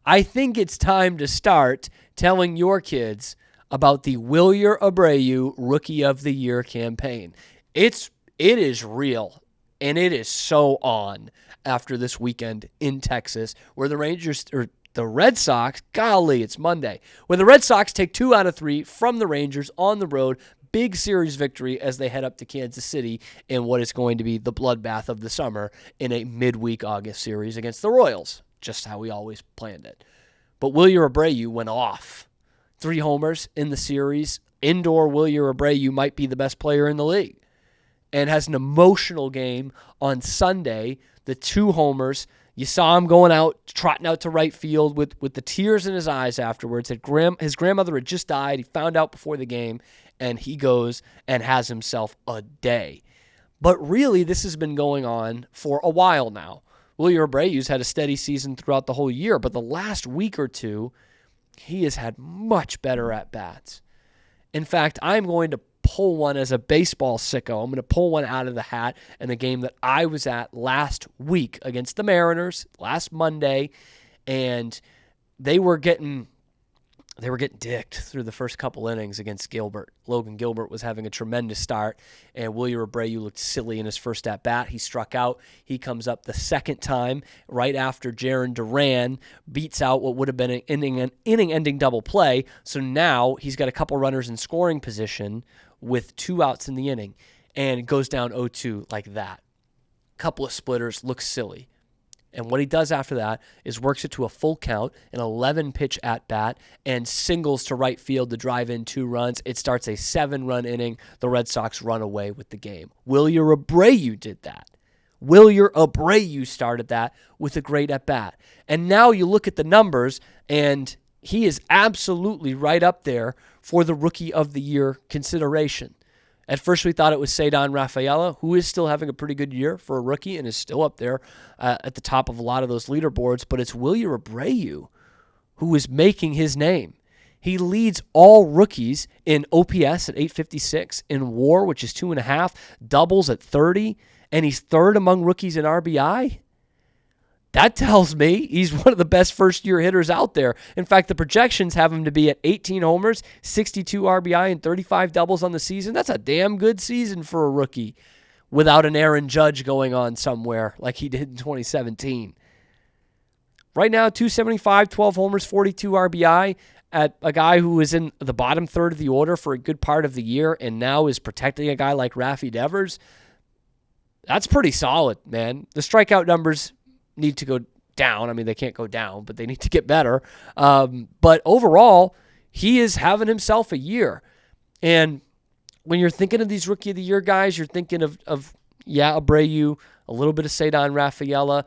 I think it's time to start telling your kids about the Wilyer Abreu Rookie of the Year campaign. It is real, and it is so on after this weekend in Texas, where the Red Sox, golly, it's Monday, where the Red Sox take 2 out of 3 from the Rangers on the road. Big series victory as they head up to Kansas City in what is going to be the bloodbath of the summer in a midweek August series against the Royals, just how we always planned it. But Wilyer Abreu went off. 3 homers in the series. Indoor Wilyer Abreu might be the best player in the league and has an emotional game on Sunday. The 2 homers, you saw him going out, trotting out to right field with the tears in his eyes afterwards. His grandmother had just died. He found out before the game, and he goes and has himself a day. But really, this has been going on for a while now. Wilyer Abreu's had a steady season throughout the whole year, but the last week or two, he has had much better at-bats. In fact, I'm going to pull one as a baseball sicko. I'm going to pull one out of the hat in a game that I was at last week against the Mariners, last Monday, and they were getting dicked through the first couple innings against Gilbert. Logan Gilbert was having a tremendous start, and Wilyer Abreu looked silly in his first at-bat. He struck out. He comes up the second time right after Jarren Duran beats out what would have been an inning-ending double play. So now he's got a couple runners in scoring position with 2 outs in the inning, and goes down 0-2 like that. Couple of splitters, looks silly. And what he does after that is works it to a full count, an 11-pitch at-bat, and singles to right field to drive in 2 runs. It starts a 7-run inning. The Red Sox run away with the game. Wilyer Abreu did that. Wilyer Abreu started that with a great at-bat. And now you look at the numbers, and he is absolutely right up there for the Rookie of the Year consideration. At first, we thought it was Ceddanne Rafaela, who is still having a pretty good year for a rookie and is still up there at the top of a lot of those leaderboards. But it's Wilyer Abreu who is making his name. He leads all rookies in OPS at 856, in WAR, which is 2.5, doubles at 30, and he's third among rookies in RBI. That tells me he's one of the best first-year hitters out there. In fact, the projections have him to be at 18 homers, 62 RBI, and 35 doubles on the season. That's a damn good season for a rookie without an Aaron Judge going on somewhere like he did in 2017. Right now, 275, 12 homers, 42 RBI at a guy who was in the bottom third of the order for a good part of the year and now is protecting a guy like Rafi Devers. That's pretty solid, man. The strikeout numbers need to go down. I mean, they can't go down, but they need to get better. But overall, he is having himself a year. And when you're thinking of these Rookie of the Year guys, you're thinking of Abreu, a little bit of Ceddanne Rafaela.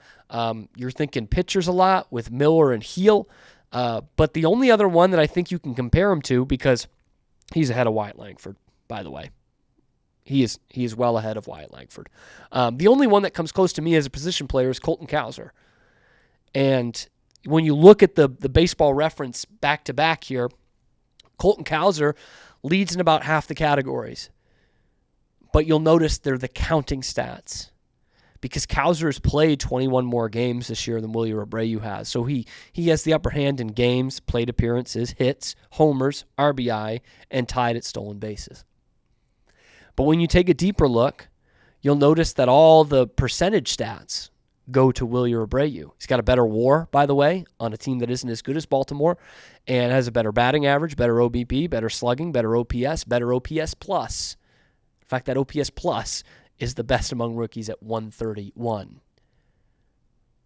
You're thinking pitchers a lot with Miller and Heel. But the only other one that I think you can compare him to, because he's ahead of Wyatt Langford, by the way. He is well ahead of Wyatt Langford. The only one that comes close to me as a position player is Colton Cowser. And when you look at the baseball reference back-to-back here, Colton Cowser leads in about half the categories. But you'll notice they're the counting stats, because Cowser has played 21 more games this year than Wilyer Abreu has. So he has the upper hand in games, plate appearances, hits, homers, RBI, and tied at stolen bases. But when you take a deeper look, you'll notice that all the percentage stats go to Wilyer Abreu. He's got a better WAR, by the way, on a team that isn't as good as Baltimore, and has a better batting average, better OBP, better slugging, better OPS, better OPS plus. In fact, that OPS plus is the best among rookies at 131.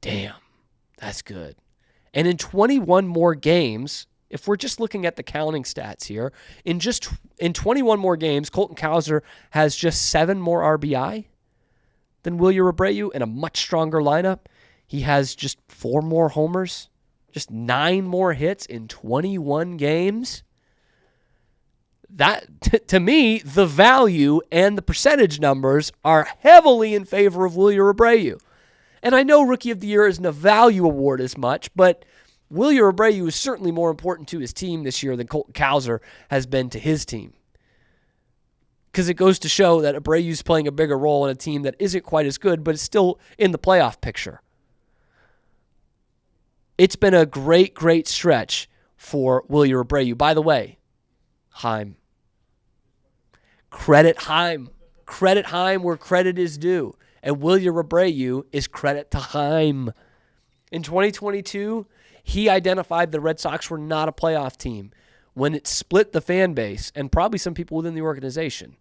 Damn, that's good. And in 21 more games, if we're just looking at the counting stats here, in 21 more games, Colton Cowser has just 7 more RBI than Wilyer Abreu in a much stronger lineup. He has just 4 more homers, just 9 more hits in 21 games. That, to me, the value and the percentage numbers are heavily in favor of Wilyer Abreu. And I know Rookie of the Year isn't a value award as much, but Wilyer Abreu is certainly more important to his team this year than Colton Cowser has been to his team. Because it goes to show that Abreu's playing a bigger role in a team that isn't quite as good, but is still in the playoff picture. It's been a great, great stretch for Wilyer Abreu. By the way, Chaim. Credit Chaim. Credit Chaim where credit is due. And Wilyer Abreu is credit to Chaim. In 2022, he identified the Red Sox were not a playoff team when it split the fan base and probably some people within the organization.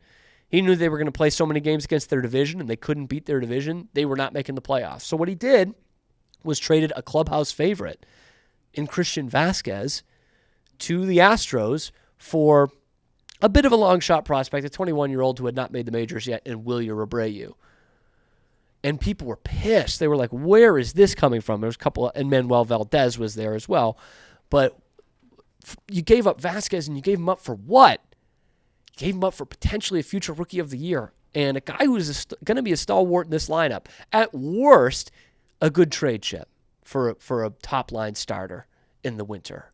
He knew they were going to play so many games against their division and they couldn't beat their division. They were not making the playoffs. So what he did was traded a clubhouse favorite in Christian Vazquez to the Astros for a bit of a long shot prospect, a 21-year-old who had not made the majors yet, in Wilyer Abreu. And people were pissed. They were like, where is this coming from? There was a couple, and Manuel Valdez was there as well. But you gave up Vazquez, and you gave him up for what? You gave him up for potentially a future Rookie of the Year and a guy who's going to be a stalwart in this lineup. At worst, a good trade chip for a top-line starter in the winter.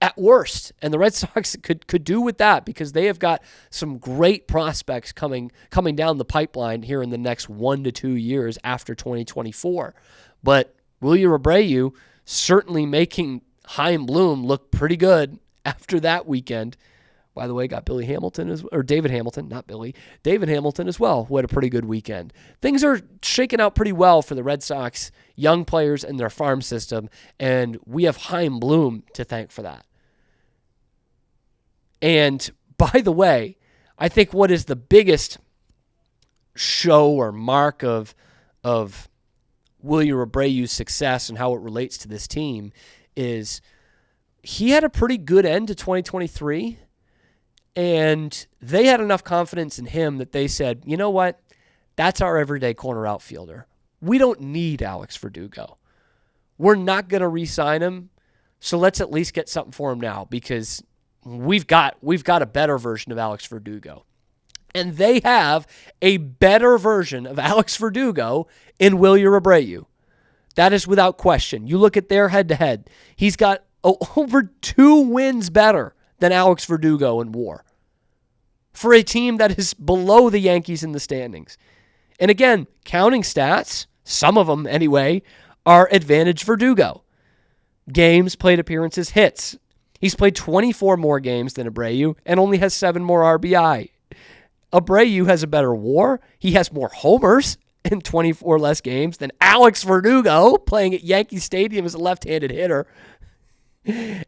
At worst. And the Red Sox could do with that because they have got some great prospects coming down the pipeline here in the next 1 to 2 years after 2024. But Wilyer Abreu certainly making Chaim Bloom look pretty good after that weekend. By the way, got David Hamilton as well, who had a pretty good weekend. Things are shaking out pretty well for the Red Sox, young players and their farm system, and we have Chaim Bloom to thank for that. And by the way, I think what is the biggest show or mark of Wilyer Abreu's success and how it relates to this team is he had a pretty good end to 2023. And they had enough confidence in him that they said, you know what? That's our everyday corner outfielder. We don't need Alex Verdugo. We're not going to re-sign him, so let's at least get something for him now because we've got a better version of Alex Verdugo. And they have a better version of Alex Verdugo in Wilyer Abreu. That is without question. You look at their head-to-head. He's got over 2 wins better than Alex Verdugo in WAR for a team that is below the Yankees in the standings. And again, counting stats, some of them anyway, are advantage Verdugo. Games, plate appearances, hits. He's played 24 more games than Abreu and only has 7 more RBI. Abreu has a better WAR. He has more homers in 24 less games than Alex Verdugo, playing at Yankee Stadium as a left-handed hitter.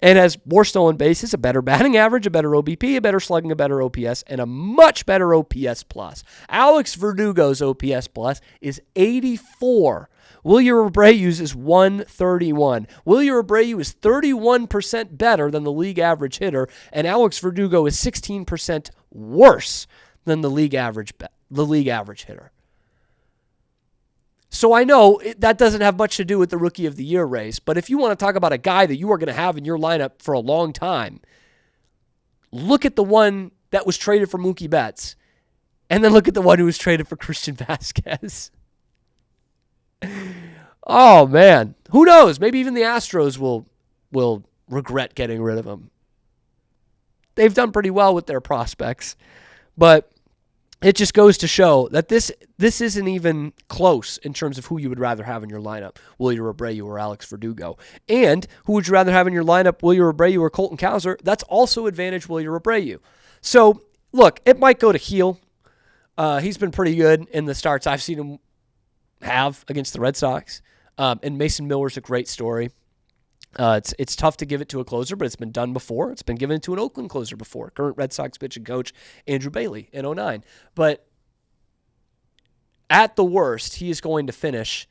And has more stolen bases, a better batting average, a better OBP, a better slugging, a better OPS, and a much better OPS plus. Alex Verdugo's OPS plus is 84. Wilyer Abreu's is 131. Wilyer Abreu is 31% better than the league average hitter, and Alex Verdugo is 16% worse than the league average hitter. So I know that doesn't have much to do with the Rookie of the Year race, but if you want to talk about a guy that you are going to have in your lineup for a long time, look at the one that was traded for Mookie Betts, and then look at the one who was traded for Christian Vazquez. Oh, man. Who knows? Maybe even the Astros will regret getting rid of him. They've done pretty well with their prospects, but it just goes to show that this isn't even close in terms of who you would rather have in your lineup, Wilyer Abreu or Alex Verdugo. And who would you rather have in your lineup, Wilyer Abreu or Colton Cowser? That's also advantage Wilyer Abreu. So, look, it might go to heel. He's been pretty good in the starts I've seen him have against the Red Sox. And Mason Miller's a great story. It's tough to give it to a closer, but it's been done before. It's been given to an Oakland closer before. Current Red Sox pitching coach Andrew Bailey in 2009. But at the worst, he is going to finish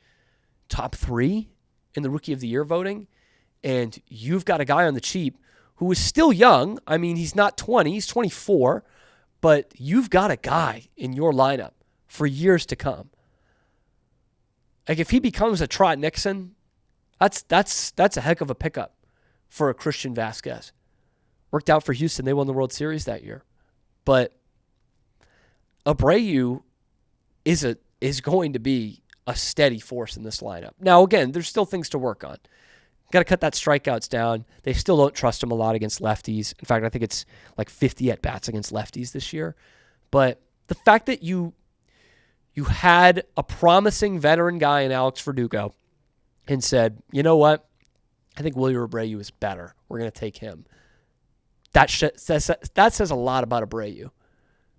top 3 in the Rookie of the Year voting. And you've got a guy on the cheap who is still young. I mean, he's not 20, he's 24. But you've got a guy in your lineup for years to come. Like if he becomes a Trot Nixon, that's a heck of a pickup for a Christian Vazquez. Worked out for Houston. They won the World Series that year. But Abreu is going to be a steady force in this lineup. Now, again, there's still things to work on. Got to cut that strikeouts down. They still don't trust him a lot against lefties. In fact, I think it's like 50 at-bats against lefties this year. But the fact that you had a promising veteran guy in Alex Verdugo and said, you know what? I think Wilyer Abreu is better. We're going to take him. That says a lot about Abreu.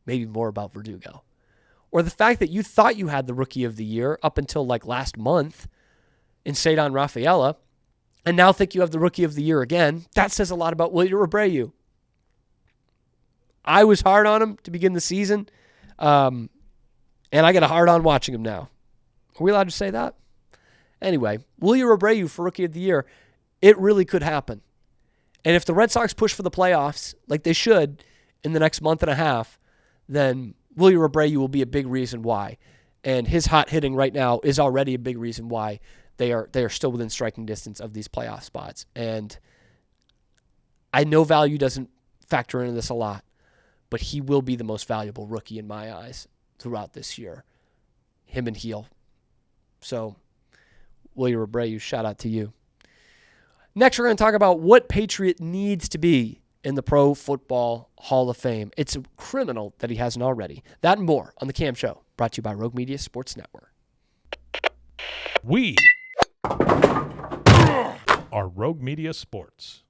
Maybe more about Verdugo. Or the fact that you thought you had the Rookie of the Year up until like last month in Cedar Rafaela, and now think you have the Rookie of the Year again. That says a lot about Wilyer Abreu. I was hard on him to begin the season, and I get a hard on watching him now. Are we allowed to say that? Anyway, Wilyer Abreu for Rookie of the Year, it really could happen. And if the Red Sox push for the playoffs, like they should in the next month and a half, then Wilyer Abreu will be a big reason why. And his hot hitting right now is already a big reason why they are still within striking distance of these playoff spots. And I know value doesn't factor into this a lot, but he will be the most valuable rookie in my eyes throughout this year. Him and Heel. So, Wilyer Abreu, shout out to you. Next, we're going to talk about what Patriot needs to be in the Pro Football Hall of Fame. It's criminal that he hasn't already. That and more on The Cam Show, brought to you by Rogue Media Sports Network. We are Rogue Media Sports.